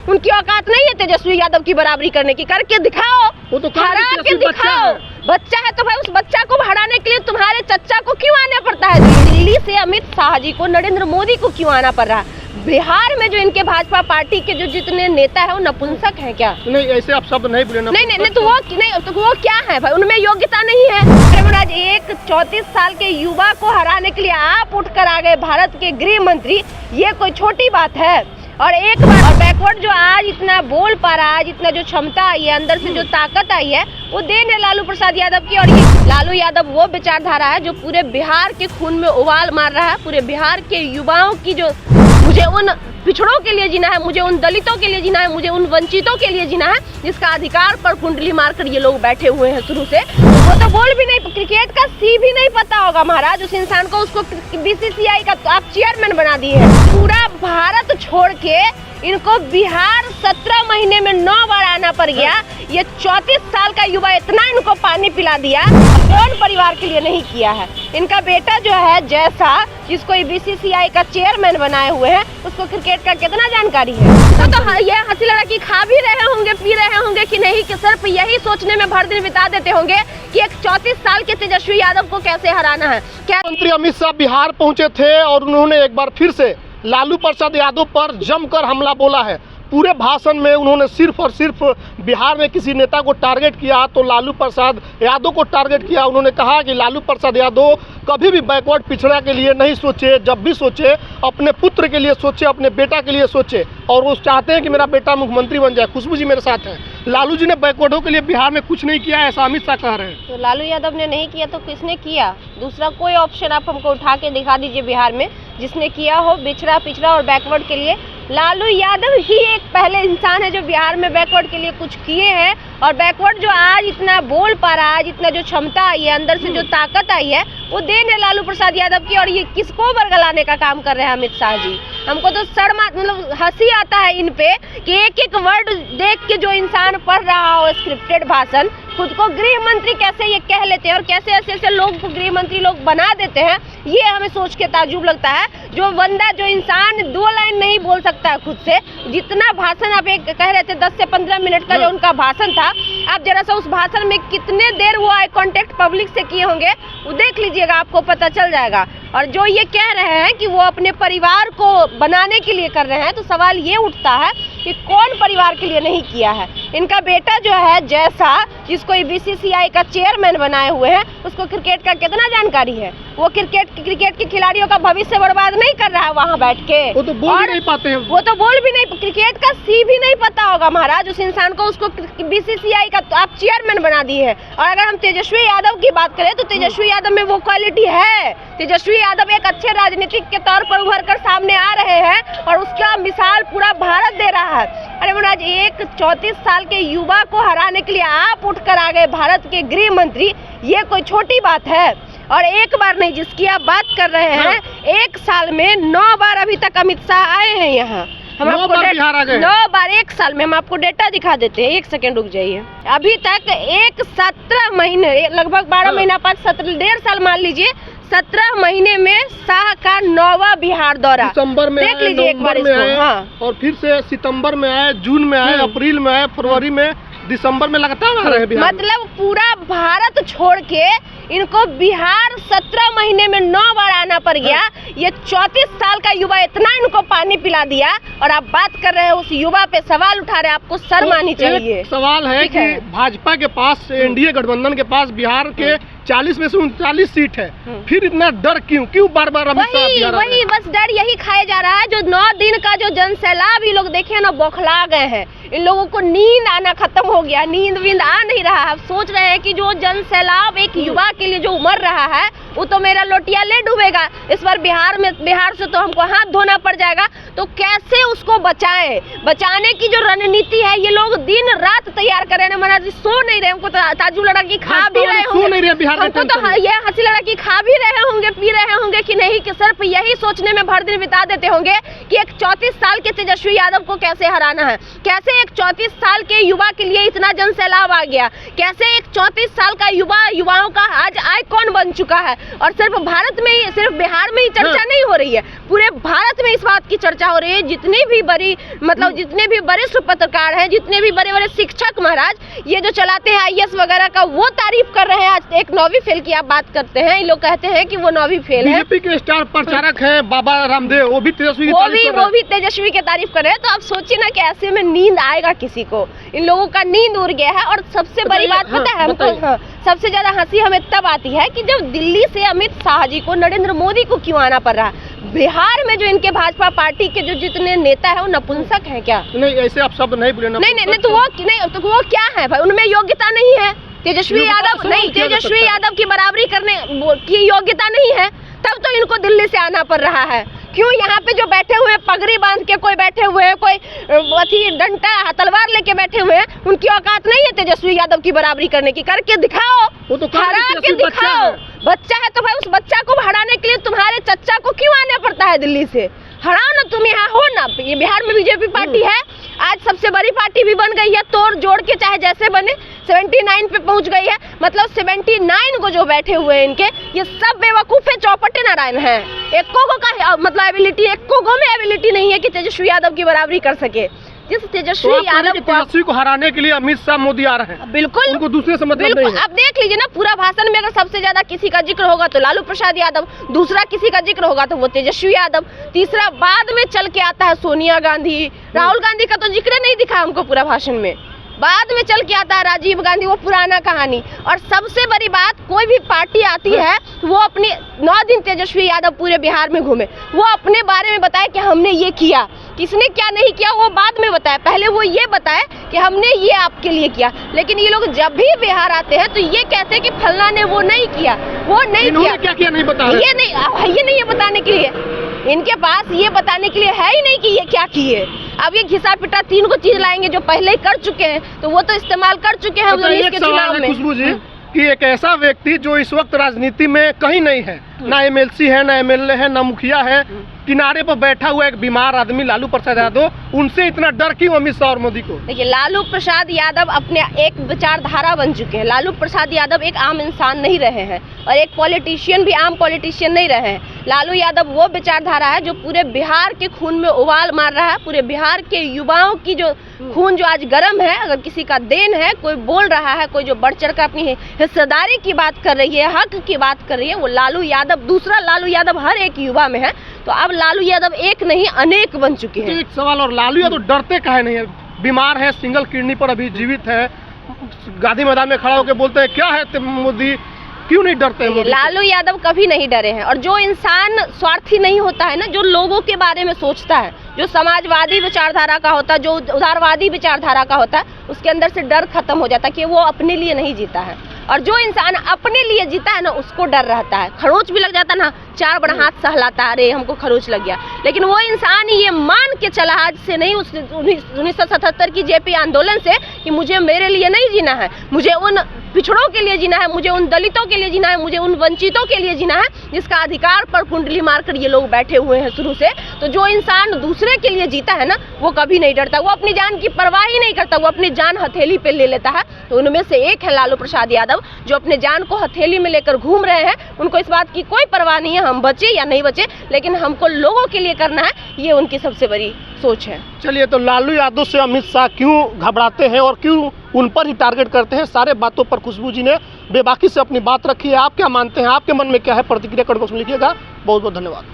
उनकी औकात नहीं है तेजस्वी यादव की बराबरी करने की। करके दिखाओ, वो तो हरा के दिखाओ। बच्चा है तो भाई उस बच्चा को हराने के लिए तुम्हारे चच्चा को क्यों आना पड़ता है? दिल्ली से अमित शाह जी को, नरेंद्र मोदी को क्यों आना पड़ रहा है? बिहार में जो इनके भाजपा पार्टी के जो जितने नेता है वो नपुंसक हैं क्या? नहीं, ऐसे आप शब्द नहीं बोले। नहीं तो वो क्या है भाई? उनमें योग्यता नहीं है। आज एक 34 साल के युवा को हराने के लिए आप उठकर आ गए भारत के गृह मंत्री, ये कोई छोटी बात है? और एक बार और बैकवर्ड जो आज इतना बोल पा रहा है, आज इतना जो क्षमता आई है, अंदर से जो ताकत आई है, वो देन है लालू प्रसाद यादव की। और ये लालू यादव वो विचारधारा है जो पूरे बिहार के खून में उबाल मार रहा है। पूरे बिहार के युवाओं की जो, मुझे उन पिछड़ों के लिए जीना है, मुझे उन दलितों के लिए जीना है, मुझे उन वंचितों के लिए जीना है, जिसका अधिकार पर कुंडली मारकर ये लोग बैठे हुए हैं शुरू से। वो तो बोल भी नहीं, क्रिकेट का सी भी नहीं पता होगा महाराज उस इंसान को। उसको बीसीसीआई का तो आप चेयरमैन बना दिए हैं। पूरा भारत छोड़ के इनको बिहार 17 महीने में 9 बार आना पड़ गया। ये 34 साल का युवा इतना इनको पानी पिला दिया, कौन परिवार के लिए नहीं किया है? इनका बेटा जो है जैसा, जिसको बीसीसीआई का चेयरमैन बनाए हुए हैं, उसको क्रिकेट का कितना जानकारी है? तो ये हंसी लड़ा कि खा भी रहे होंगे, पी रहे होंगे कि नहीं, कि सिर्फ यही सोचने में भर दिन बिता देते होंगे कि एक 34 साल के तेजस्वी यादव को कैसे हराना है। क्या मंत्री अमित शाह बिहार पहुंचे थे और उन्होंने एक बार फिर से लालू प्रसाद यादव पर जमकर हमला बोला है। पूरे भाषण में उन्होंने सिर्फ और सिर्फ बिहार में किसी नेता को टारगेट किया तो लालू प्रसाद यादव को टारगेट किया। उन्होंने कहा कि लालू प्रसाद यादव कभी भी बैकवर्ड पिछड़ा के लिए नहीं सोचे, जब भी सोचे अपने पुत्र के लिए सोचे, अपने बेटा के लिए सोचे, और वो चाहते हैं कि मेरा बेटा मुख्यमंत्री बन जाए। खुशबू जी मेरे साथ हैं। लालू जी ने बैकवर्डों के लिए बिहार में कुछ नहीं किया, ऐसा अमित शाह कह रहे हैं। तो लालू यादव ने नहीं किया तो किसने किया? दूसरा कोई ऑप्शन आप हमको उठा के दिखा दीजिए बिहार में जिसने किया हो पिछड़ा और बैकवर्ड के लिए। लालू यादव ही एक पहले इंसान है जो बिहार में बैकवर्ड के लिए कुछ किए हैं। और बैकवर्ड जो आज इतना बोल पा रहा है, आज इतना जो क्षमता आई है, अंदर से जो ताकत आई है, वो देन है लालू प्रसाद यादव की। और ये किसको बरगलाने का काम कर रहे हैं अमित शाह जी? हमको तो मतलब हंसी आता है इन पे कि एक एक वर्ड देख के जो इंसान पढ़ रहा हो स्क्रिप्टेड भाषण, खुद को गृह मंत्री कैसे ये कह लेते हैं और कैसे ऐसे ऐसे लोग को गृह मंत्री लोग बना देते हैं, ये हमें सोच के ताज्जुब लगता है। जो बंदा, जो इंसान 2 लाइन नहीं बोल सकता है खुद से, जितना भाषण आप एक कह रहे थे 10 से 15 मिनट का जो उनका भाषण था, आप जरा सा उस भाषण में कितने देर वो आई कांटेक्ट पब्लिक से किए होंगे वो देख लीजिएगा, आपको पता चल जाएगा। और जो ये कह रहे हैं कि वो अपने परिवार को बनाने के लिए कर रहे हैं, तो सवाल ये उठता है कि कौन परिवार के लिए नहीं किया है? इनका बेटा जो है जैसा, जिसको बीसीसीआई का चेयरमैन बनाए हुए हैं, उसको क्रिकेट का कितना जानकारी है? वो क्रिकेट के खिलाड़ियों का भविष्य बर्बाद नहीं कर रहा है वहाँ बैठ के। वो तो बोल भी नहीं पाते हैं। वो तो बोल भी नहीं, क्रिकेट का सी भी नहीं पता होगा महाराज उस इंसान को। उसको बीसीसीआई का तो आप चेयरमैन बना दिए हैं। और अगर हम तेजस्वी यादव की बात करें तो तेजस्वी यादव में वो क्वालिटी है। तेजस्वी यादव एक अच्छे राजनीतिक के तौर पर उभर कर सामने आ रहे हैं और उसका मिसाल पूरा भारत दे रहा है। अरे महाराज, एक 34 साल के युवा को हराने के लिए आप उठकर आ गए भारत के गृह मंत्री, ये कोई छोटी बात है? और एक बार नहीं, जिसकी आप बात कर रहे हैं, 1 साल में 9 बार अभी तक अमित शाह आए हैं यहाँ। हम 9 बार बिहार आ गए। 9 बार 1 साल में। हम आपको डेटा दिखा देते हैं, 1 सेकेंड रुक जाइए। अभी तक 17 महीने, लगभग 12 महीना 1.5 साल मान लीजिए, 17 महीने में शाह का 9वां बिहार दौरा। दिसंबर में देख लीजिए एक बार इसको। हाँ। और फिर से सितंबर में आए, जून में आए, अप्रैल में आए, फरवरी में, दिसंबर में लगातार आ रहे हैं बिहार। मतलब पूरा भारत छोड़ के इनको बिहार 17 महीने में 9 बार आना पड़ गया। ये 34 साल का युवा इतना इनको पानी पिला दिया और आप बात कर रहे हैं उस युवा पे, सवाल उठा रहे हैं। आपको शर्म आनी चाहिए। सवाल है कि भाजपा के पास, एनडीए गठबंधन के पास बिहार के 40 में से 39 सीट है, फिर इतना डर क्यों बार बार अमित शाह? वही बस डर यही खाया जा रहा है। जो 9 दिन का जो जन सैलाब ये लोग देखे ना, बौखला गए हैं। इन लोगों को नींद आना खत्म हो गया, नींद आ नहीं रहा है। सोच रहे हैं कि जो जन सैलाब एक युवा के लिए जो उमड़ रहा है, वो तो मेरा लोटिया ले डूबेगा। इस बार बिहार से तो हमको हाथ धोना पड़ जाएगा। तो कैसे उसको बचाने की जो रणनीति है, ये लोग दिन रात तैयार कर रहे हैं। महाराज सो नहीं रहे, हमको ताज्जुब लगा कि खा भी रहे होंगे। हमको तो ये हंसी लगा कि खा भी रहे होंगे, पी रहे होंगे कि नहीं, कि सिर्फ यही सोचने में भर दिन बिता देते होंगे कि एक 34 साल के तेजस्वी यादव को कैसे हराना है, कैसे एक 34 साल के युवा के लिए इतना जन सैलाब आ गया, कैसे एक 34 साल का युवाओं का आज आइकॉन बन चुका है। और सिर्फ भारत में ही, सिर्फ बिहार में ही चर्चा नहीं हो रही है, पूरे भारत में इस बात की चर्चा हो रही है। जितनी भी बड़ी मतलब जितने भी वरिष्ठ पत्रकार हैं, जितने भी बड़े बड़े शिक्षक महाराज ये जो चलाते हैं IAS वगैरह का, वो तारीफ कर रहे हैं। आज एक 9वीं फेल की आप बात करते हैं, इन लोग कहते हैं कि वो 9वीं फेल है। बीजेपी के स्टार प्रचारक हैं बाबा रामदेव, वो भी तेजस्वी की तारीफ कर रहे हैं। तो आप सोचिए ना कि ऐसे में नींद आएगा किसी को, इन लोगों का नींद उड़ गया है। और सबसे बड़ी बात पता है हमको, सबसे ज्यादा हंसी हमें तब आती है कि जब दिल्ली से अमित शाह जी को, नरेंद्र मोदी को क्यों आना पड़ रहा है। बिहार में जो इनके भाजपा पार्टी के जो जितने नेता है वो नपुंसक हैं क्या? नहीं, ऐसे आप शब्द नहीं बोले। नहीं, तो वो क्या है भाई, उनमें योग्यता नहीं है। तेजस्वी यादव की बराबरी करने की योग्यता नहीं है, तब तो इनको दिल्ली से आना पड़ रहा है। क्यों? यहाँ पे जो बैठे हुए हैं पगड़ी बांध के, कोई बैठे हुए हैं, कोई अथी डंडा तलवार लेके बैठे हुए हैं, उनकी औकात नहीं है तेजस्वी यादव की बराबरी करने की। करके दिखाओ, वो तो हरा के दिखाओ। बच्चा है तो भाई उस बच्चा को हराने के लिए तुम्हारे चच्चा को क्यों आना पड़ता है दिल्ली से? हराओ ना, तुम यहाँ हो ना। ये बिहार में बीजेपी पार्टी है, आज सबसे बड़ी पार्टी भी बन गई है, तोड़ जोड़ के चाहे जैसे बने 79 पे पहुंच गई है। मतलब 79 को जो बैठे हुए हैं इनके, ये सब बेवकूफ है, चौपटे नारायण है। एको को का मतलब एबिलिटी, एको को में एबिलिटी नहीं है कि तेजस्वी यादव की बराबरी कर सके। जिस तेजस्वी तेजस्वी को हराने के लिए अमित शाह मोदी आ रहे हैं, बिल्कुल, उनको दूसरे से मतलब नहीं है। अब देख लीजिए ना, पूरा भाषण में अगर सबसे ज्यादा किसी का जिक्र होगा तो लालू प्रसाद यादव, दूसरा किसी का जिक्र होगा तो वो तेजस्वी यादव, तीसरा बाद में चल के आता है सोनिया गांधी। राहुल गांधी का तो जिक्र नहीं दिखा हमको पूरा भाषण में, बाद में चल के आता है राजीव गांधी, वो पुराना कहानी। और सबसे बड़ी बात, कोई भी पार्टी आती है वो अपने 9 दिन तेजस्वी यादव पूरे बिहार में घूमे, वो अपने बारे में बताए कि हमने ये किया, किसने क्या नहीं किया वो बाद में बताए, पहले वो ये बताए कि हमने ये आपके लिए किया। लेकिन ये लोग जब भी बिहार आते हैं तो ये कहते हैं कि फलना ने वो नहीं किया, वो नहीं किया। क्या किया नहीं बताया, ये नहीं है बताने के लिए, इनके पास ये बताने के लिए है ही नहीं कि ये क्या किए। अब ये घिसा पिटा 3 को चीज लाएंगे जो पहले ही कर चुके हैं, तो वो तो इस्तेमाल कर चुके हैं 19 के चुनाव में। खुशबू जी, कि एक ऐसा व्यक्ति जो इस वक्त राजनीति में कहीं नहीं है, ना MLC है, ना MLA है, ना मुखिया है, किनारे पर बैठा हुआ एक बीमार आदमी लालू प्रसाद यादव, उनसे इतना डर क्यों अमित शाह और मोदी को? देखिए, लालू प्रसाद यादव अपने एक विचारधारा बन चुके हैं। लालू प्रसाद यादव एक आम इंसान नहीं रहे हैं और एक पॉलिटिशियन भी आम पॉलिटिशियन नहीं रहे हैं। लालू यादव वो विचारधारा है जो पूरे बिहार के खून में उबाल मार रहा है। पूरे बिहार के युवाओं की जो खून जो आज गर्म है, अगर किसी का देन है, कोई बोल रहा है, कोई जो बढ़ चढ़ कर अपनी हिस्सेदारी की बात कर रही है, हक की बात कर रही है, वो लालू यादव, दूसरा लालू यादव हर एक युवा में है। तो अब लालू यादव एक नहीं अनेक बन चुके हैं। एक सवाल और, लालू यादव डरते काहे नहीं है? बीमार है, सिंगल किडनी पर अभी जीवित है, गांधी मैदान में खड़ा होकर बोलते हैं क्या है मोदी, क्यों नहीं डरते हैं? लालू यादव कभी नहीं डरे हैं। और जो इंसान स्वार्थी नहीं होता है ना, जो लोगों के बारे में सोचता है, जो समाजवादी विचारधारा का होता है, जो उदारवादी विचारधारा का होता है, उसके अंदर से डर खत्म हो जाता है कि वो अपने लिए नहीं जीता है। और जो इंसान अपने लिए जीता है ना, उसको डर रहता है। खरोच भी लग जाता ना, 4 बड़ा हाथ सहलाता है, अरे हमको खरोच लग गया। लेकिन वो इंसान ये मान के चला आज से नहीं, 1977 की JP आंदोलन से, कि मुझे मेरे लिए नहीं जीना है, मुझे उन पिछड़ों के लिए जीना है, मुझे उन दलितों के लिए जीना है, मुझे उन वंचितों के लिए जीना है जिसका अधिकार पर कुंडली मारकर ये लोग बैठे हुए हैं शुरू से। तो जो इंसान दूसरे के लिए जीता है ना, वो कभी नहीं डरता, वो अपनी जान की परवाह ही नहीं करता, वो अपनी जान हथेली पे ले लेता है। तो उनमें से एक है लालू प्रसाद यादव, जो अपने जान को हथेली में लेकर घूम रहे हैं। उनको इस बात की कोई परवाह नहीं है हम बचे या नहीं बचे, लेकिन हमको लोगों के लिए करना है, ये उनकी सबसे बड़ी सोच है। चलिए, तो लालू यादव से अमित शाह क्यों घबराते हैं और क्यों उन पर ही टारगेट करते हैं, सारे बातों पर खुशबू जी ने बेबाकी से अपनी बात रखी है। आप क्या मानते हैं, आपके मन में क्या है, प्रतिक्रिया कमेंट बॉक्स में लिखिएगा। बहुत बहुत धन्यवाद।